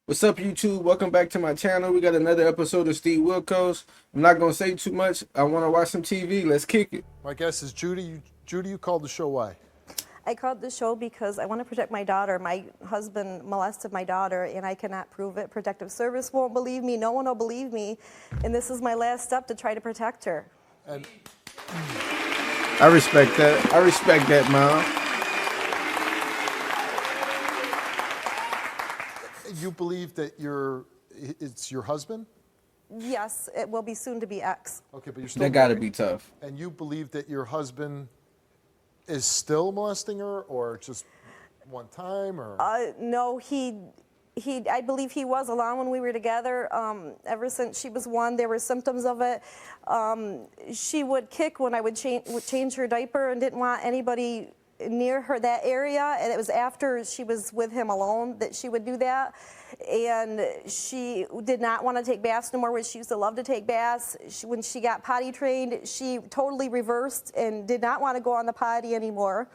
What's up, YouTube? Welcome back to my channel. We got another episode of Steve Wilkos. I'm not gonna say too much. I want to watch some TV. Let's kick it. My guess is Judy. Judy, you called the show why? I called the show because I want to protect my daughter. My husband molested my daughter, and I cannot prove it. Protective Service won't believe me. No one will believe me. And this is my last step to try to protect her. And I respect that. I respect that, Mom. you believe that it's your husband? Yes, it will be soon to be ex. Okay, but you're still That gotta married? be tough. And you believe that your husband is still molesting her, or just one time, or? No, I believe he was alone when we were together. Ever since she was one, there were symptoms of it. She would kick when I would change her diaper and didn't want anybody near her, that area. And it was after she was with him alone that she would do that. And she did not want to take baths no more, which she used to love to take baths. When she got potty trained, she totally reversed and did not want to go on the potty anymore.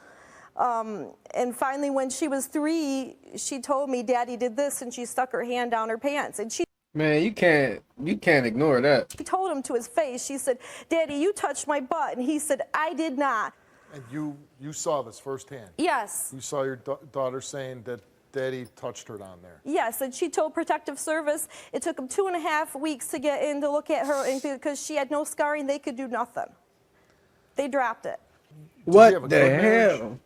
And finally, when she was 3, she told me, "Daddy did this," and she stuck her hand down her pants. And she Man, you can't ignore that. told him to his face, she said, "Daddy, you touched my butt." And he said, "I did not." And you saw this firsthand? Yes. You saw your daughter saying that Daddy touched her down there? Yes, and she told Protective Service it took them 2.5 weeks to get in to look at her, and because she had no scarring, they could do nothing. They dropped it. Did you have a What good the marriage? hell?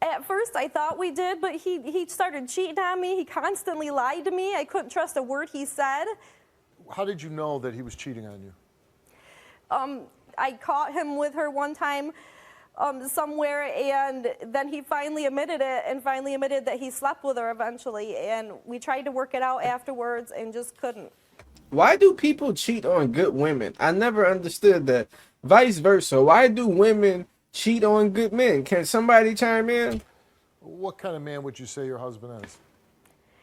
At first, I thought we did, but he started cheating on me. He constantly lied to me. I couldn't trust a word he said. How did you know that he was cheating on you? I caught him with her one time somewhere, and then he finally admitted it, and finally admitted that he slept with her eventually. And we tried to work it out afterwards and just couldn't. Why do people cheat on good women? I never understood that. Vice versa. Why do women cheat on good men? Can somebody chime in? What kind of man would you say your husband is?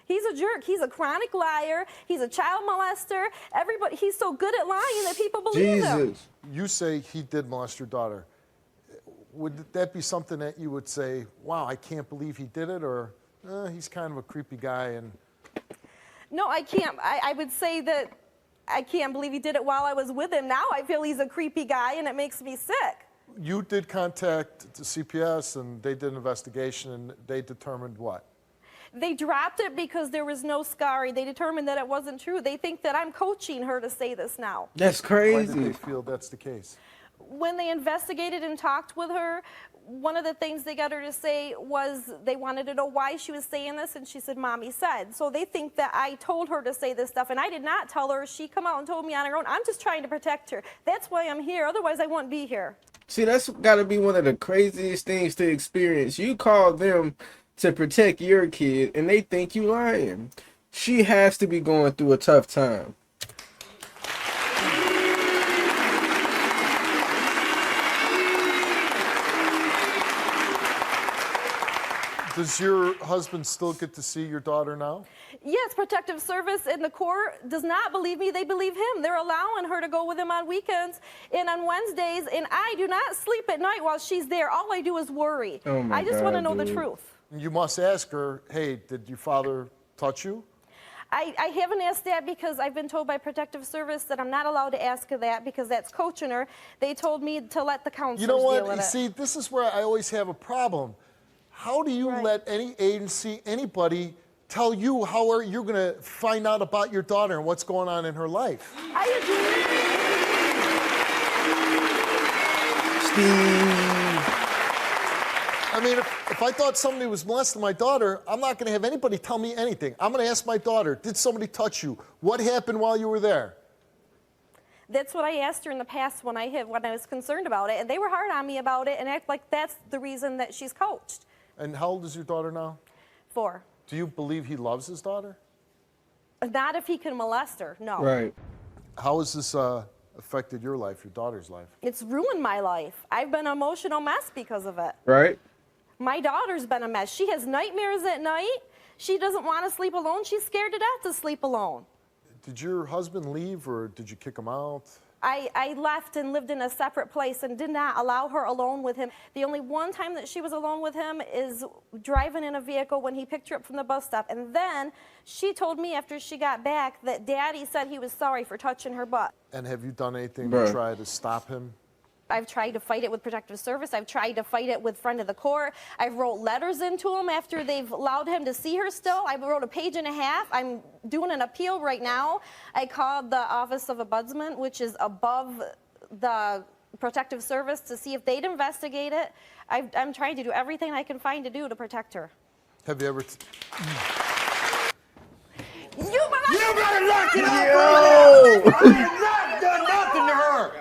He's a jerk. He's a chronic liar. He's a child molester. Everybody, he's so good at lying that people believe him. Jesus. You say he did molest your daughter. Would that be something that you would say, wow, I can't believe he did it, or he's kind of a creepy guy? And No, I can't. I would say that I can't believe he did it while I was with him. Now I feel he's a creepy guy, and it makes me sick. you did contact the CPS, and they did an investigation, and they determined what? They dropped it because there was no scarring. They determined that it wasn't true. They think that I'm coaching her to say this now. That's Why crazy. did they feel that's the case? When they investigated and talked with her, one of the things they got her to say was they wanted to know why she was saying this, and she said, "Mommy said." So they think that I told her to say this stuff, and I did not tell her. She come out and told me on her own. I'm just trying to protect her. That's why I'm here. Otherwise, I wouldn't be here. See, that's gotta be one of the craziest things to experience. You call them to protect your kid, and they think you lying. She has to be going through a tough time. Does your husband still get to see your daughter now? Yes, Protective Service in the court does not believe me. They believe him. They're allowing her to go with him on weekends and on Wednesdays, and I do not sleep at night while she's there. All I do is worry. Oh my I just want to God, know the dude. truth. You must ask her, hey, did your father touch you? I haven't asked that because I've been told by Protective Service that I'm not allowed to ask her that because that's coaching her. They told me to let the counselors You know deal what? with You it. see, this is where I always have a problem. How do you Right. let any agency, anybody, tell you how you're going to find out about your daughter and what's going on in her life? I agree. Steve. I mean, if I thought somebody was molesting my daughter, I'm not going to have anybody tell me anything. I'm going to ask my daughter, did somebody touch you? What happened while you were there? That's what I asked her in the past when I was concerned about it, and they were hard on me about it and act like that's the reason that she's coached. And how old is your daughter now? 4. Do you believe he loves his daughter? Not if he can molest her, no. Right. How has this affected your life, your daughter's life? It's ruined my life. I've been an emotional mess because of it. Right. My daughter's been a mess. She has nightmares at night. She doesn't want to sleep alone. She's scared to death to sleep alone. Did your husband leave, or did you kick him out? I left and lived in a separate place and did not allow her alone with him. The only one time that she was alone with him is driving in a vehicle when he picked her up from the bus stop. And then she told me after she got back that Daddy said he was sorry for touching her butt. And have you done anything Bruh. to try to stop him? I've tried to fight it with protective service. I've tried to fight it with friend of the court. I've wrote letters into him after they've allowed him to see her still. I wrote a page and a half. I'm doing an appeal right now. I called the Office of Ombudsman, which is above the protective service, to see if they'd investigate it. I'm trying to do everything I can find to do to protect her. Have you ever... You better knock it out! Yo! I have not done nothing to her!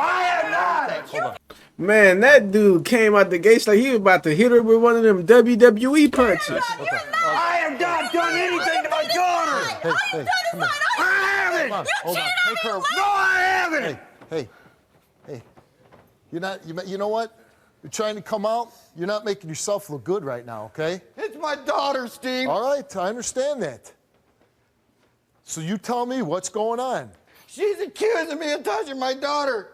I have not! Hold on. Man, that dude came out the gates like he was about to hit her with one of them WWE punches. I have not done anything to my daughter! Hey, come here. I haven't! Hold on. Take her. No, I haven't! Hey. You know what? You're trying to come out. You're not making yourself look good right now, okay? It's my daughter, Steve. All right, I understand that. So you tell me what's going on. She's accusing me of touching my daughter.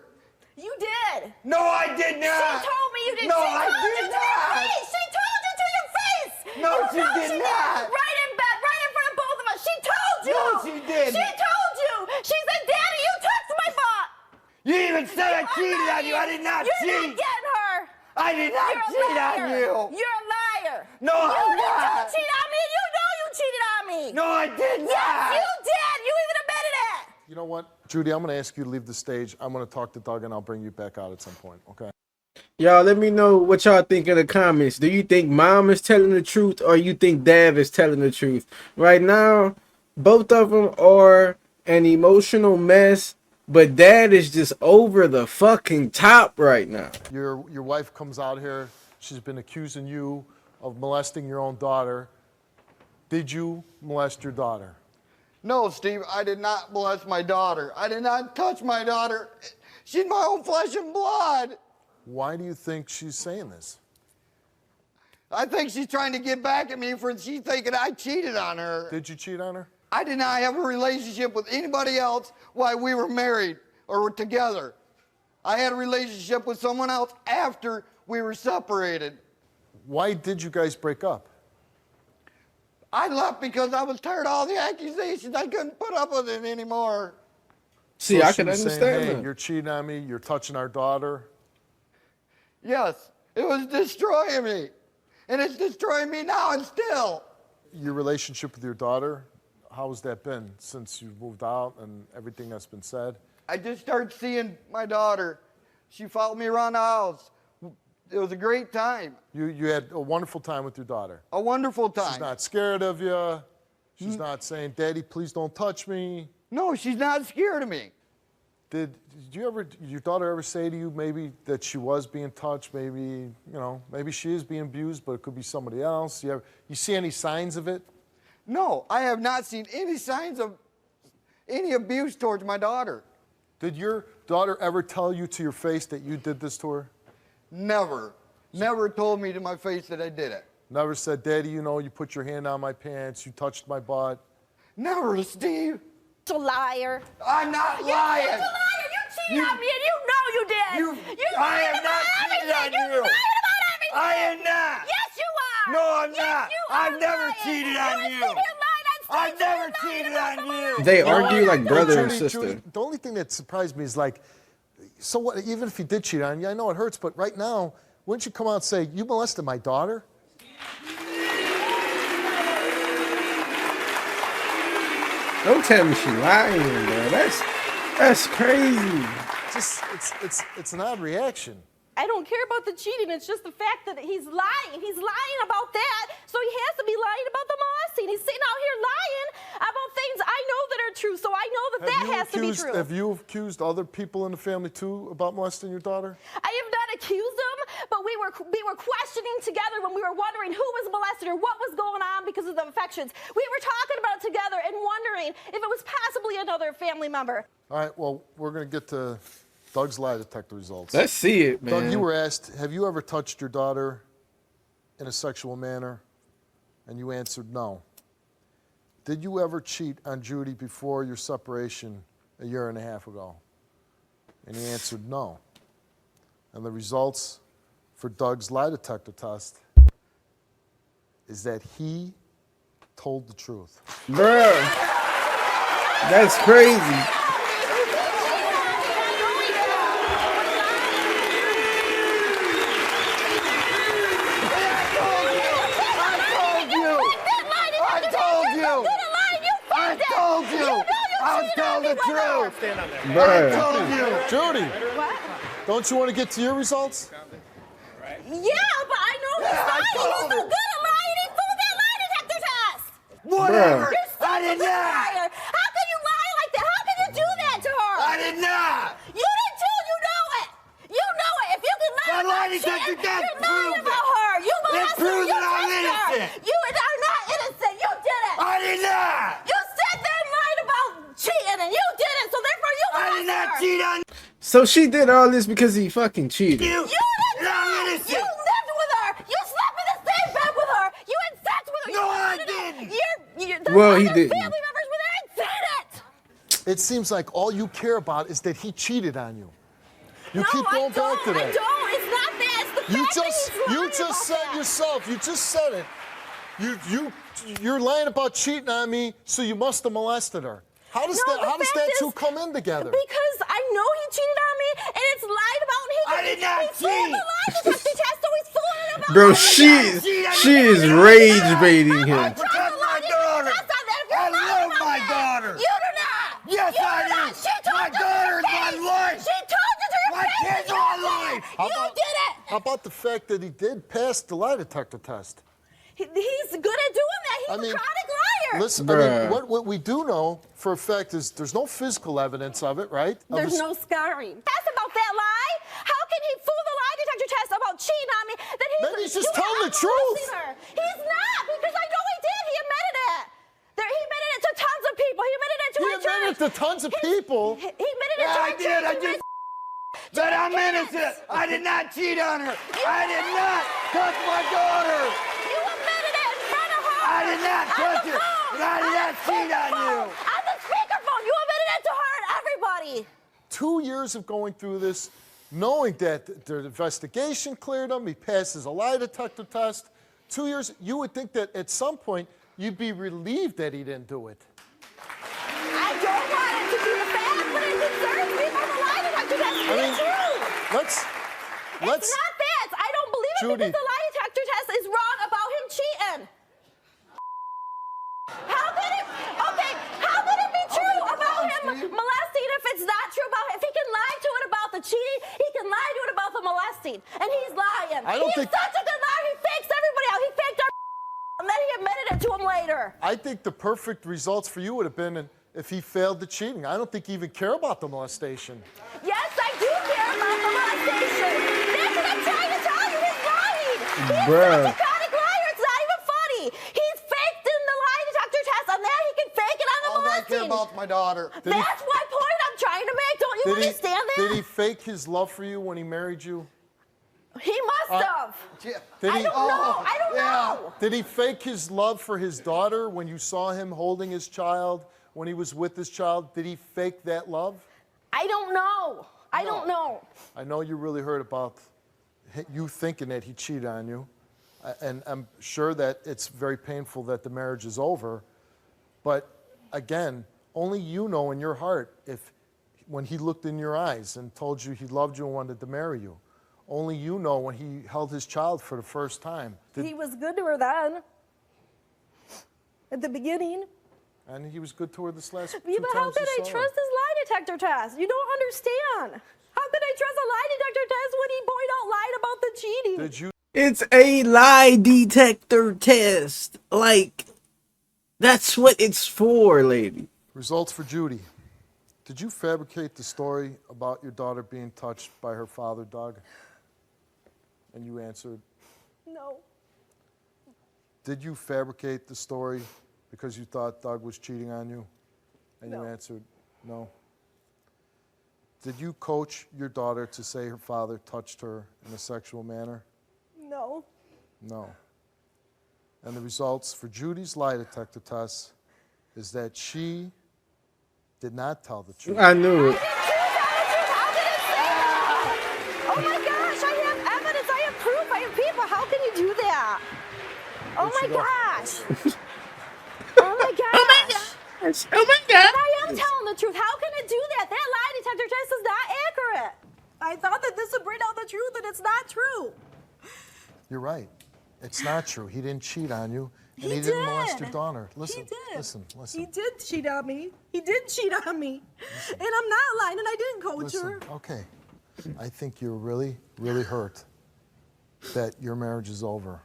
You did. No, I did not. She told me you did. No, she I told did you to not. your face. She told you to your face. No, You she know did not. Right in bed, right in front of both of us. She told you. No, she didn't. She told you. She said, Daddy, you touched my butt. You even said I cheated on you. I did not You're cheat. not getting her. I did not You're a cheat on liar. you. You're a liar. No, you I'm didn't not. cheat on me. You know you cheated on me. No, I did not. Yes, you did. You even admitted it. You know what, Judy? I'm going to ask you to leave the stage. I'm going to talk to Doug, and I'll bring you back out at some point, okay? Y'all, let me know what y'all think in the comments. Do you think mom is telling the truth or you think dad is telling the truth? Right now, both of them are an emotional mess, but dad is just over the fucking top right now. Your wife comes out here. She's been accusing you of molesting your own daughter. Did you molest your daughter? No, Steve, I did not molest my daughter. I did not touch my daughter. She's my own flesh and blood. Why do you think she's saying this? I think she's trying to get back at me for she's thinking I cheated on her. Did you cheat on her? I did not have a relationship with anybody else while we were married or were together. I had a relationship with someone else after we were separated. Why did you guys break up? I left because I was tired of all the accusations. I couldn't put up with it anymore. See, So I she can was understand saying, hey, that. you're cheating on me. You're touching our daughter. Yes, it was destroying me. And it's destroying me now and still. Your relationship with your daughter, how has that been since you moved out and everything that's been said? I just started seeing my daughter. She followed me around the house. It was a great time. You had a wonderful time with your daughter. A wonderful time. She's not scared of you. She's not saying, Daddy, please don't touch me. No, she's not scared of me. Did your daughter ever say to you maybe that she was being touched? Maybe, maybe she is being abused, but it could be somebody else. You see any signs of it? No, I have not seen any signs of any abuse towards my daughter. Did your daughter ever tell you to your face that you did this to her? Never. Never told me to my face that I did it. Never said, Daddy, you put your hand on my pants, you touched my butt. Never, Steve. You're a liar. I'm not lying. You're a liar. You cheated on me and you know you did. You I lied am about not cheating on everything. you. You lied about everything. I am not. Yes, you are. No, I'm Yes, not. you I've are never lying. cheated on You you. sit here lying on stage. I've never You're lying cheated about on someone you. else. They You're argue lying like about brother and Judy, sister. Judy, the only thing that surprised me is like, so what, even if he did cheat on you, I know it hurts, but right now, wouldn't you come out and say, you molested my daughter? Don't tell me she lying, bro. That's crazy. It's an odd reaction. I don't care about the cheating. It's just the fact that he's lying. He's lying about that, so he has to be lying about the molesting. He's sitting out here lying about things I know that are true, so I know that has to be true. Have you accused other people in the family too about molesting your daughter? I have not accused him, but we were questioning together when we were wondering who was molested or what was going on because of the infections. We were talking about it together and wondering if it was possibly another family member. All right, well, we're going to get to Doug's lie detector results. Let's see it, man. Doug, you were asked, have you ever touched your daughter in a sexual manner? And you answered no. Did you ever cheat on Judy before your separation a year and a half ago? And he answered no. And the results for Doug's lie detector test is that he told the truth. Bruh, that's crazy. I'll tell the truth. Bruh. I told you. Judy, What? don't you want to get to your results? Yeah, but I know he's lying. He's so good at lying. He fooled that lie detector test. Whatever. Bruh. You're such I a did good not. liar. How can you lie like that? How can you do that to her? I did not. You did too. You know it. You know it. If you can lie That lie about detector cheating, test you're lying proves about it. her. You molested her. proves You that I'm touched her. innocent. You are not innocent. You did it. I did not. You said there and lied about cheating, and you did it. So therefore, you I did molested not her. cheat on So she did all this because he fucking cheated. you. You did And I'm not. innocent. You lived with her. You slept in the same bed with her. You had sex with her. No, You I wanted it. didn't. The Well, he other didn't. family members were there and said it. It seems like all you care about is that he cheated on you. You No, keep going I don't. back to I that. don't. It's not that. It's the You fact that just he's lying about said that. yourself. You just said it. You're lying about cheating on me, so you must have molested her. How does No, the that fact two is- come in together? Because I know he cheated on me, and it's lied about. I did not He fooled cheat. the lie detector test, so he's fooling about. Bro, lying she is rage baiting him. I protect my daughter. I love my daughter. You do not. Yes, you I do. Not. do. She told My you to daughter your is my face. life. She told you to your My face. kids that are you my did it. life. You did it. How about the fact that he did pass the lie detector test? He's good at doing that. He's a chronic liar. Listen, Bruh. what we do know for a fact is there's no physical evidence of it, right? Of There's his- no scarring. That's about that lie. How can he fool the lie detector test about cheating on me? That Maybe he's just you were telling the molesting truth. her? He's not, because I know he did. He admitted it. He admitted it to tons of people. He admitted it to He our church. admitted to tons of people. He admitted it Yeah, to I our did. church. I He just admitted that I'm kids. innocent. I did not cheat on her. I did not touch my daughter. You admitted it in front of her. I did not On touch the her, phone. and I did not cheat on you. On the speakerphone. You admitted it to her and everybody. 2 years of going through this, knowing that the investigation cleared him, he passes a lie detector test. 2 years, you would think that at some point you'd be relieved that he didn't do it. I don't want it to be a fact, but it concerns me from the lie detector test. I mean, It's true. let's It's not that. I don't believe it Judy. because the lie detector test is wrong about him cheating. How could it? Okay, how could it be true about him molesting if it's not true about him? If he can lie to it about the cheating, he can lie to it about the molesting, and he's lying. I don't He's think- such a good liar. He fakes everybody out. He faked our and then he admitted it to him later. I think the perfect results for you would have been if he failed the cheating. I don't think he even care about the molestation. Yes, I do care about the molestation. That's what I'm trying to tell you. He's lying. He's Bruh. such a chronic liar. It's not even funny. He's faked in the lie detector test, and then he can fake it on the All I care molesting. about my daughter. That's my point I'm trying to make. Don't you understand that? Did he fake his love for you when he married you? He must have. Did I he? don't know. I don't know. Did he fake his love for his daughter when you saw him holding his child, when he was with his child? Did he fake that love? I don't know. I don't know. I know you really heard about you thinking that he cheated on you, and I'm sure that it's very painful that the marriage is over. But again, only you know in your heart if when he looked in your eyes and told you he loved you and wanted to marry you. Only you know when he held his child for the first time. He was good to her then. At the beginning. And he was good to her this last Yeah, two but how times could you I saw her. trust his lie detector test? You don't understand. How could I trust a lie detector test when he pointed out lied about the cheating? Did you It's a lie detector test. Like, that's what it's for, lady. Results for Judy. Did you fabricate the story about your daughter being touched by her father, Doug? And you answered. No. Did you fabricate the story because you thought Doug was cheating on you? And No. you answered no. Did you coach your daughter to say her father touched her in a sexual manner? No. No. And the results for Judy's lie detector test is that she did not tell the truth. I knew it. How could it my you go. gosh. Oh my gosh. Oh my God. But I am telling the truth. How can it do that? That lie detector test is not accurate. I thought that this would bring out the truth, and it's not true. You're right. It's not true. He didn't cheat on you, and he did. didn't molest your daughter. He Listen, did. listen. He did cheat on me. He did cheat on me. And I'm not lying, and I didn't coach her. Listen, okay. I think you're really, really hurt that your marriage is over.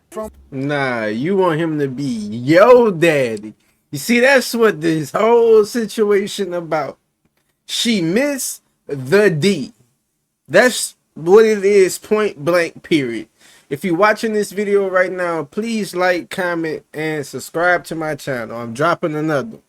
Nah, you want him to be your daddy. You see, that's what this whole situation about. She missed the D. That's what it is, point blank, period. If you're watching this video right now, please like, comment, and subscribe to my channel. I'm dropping another one.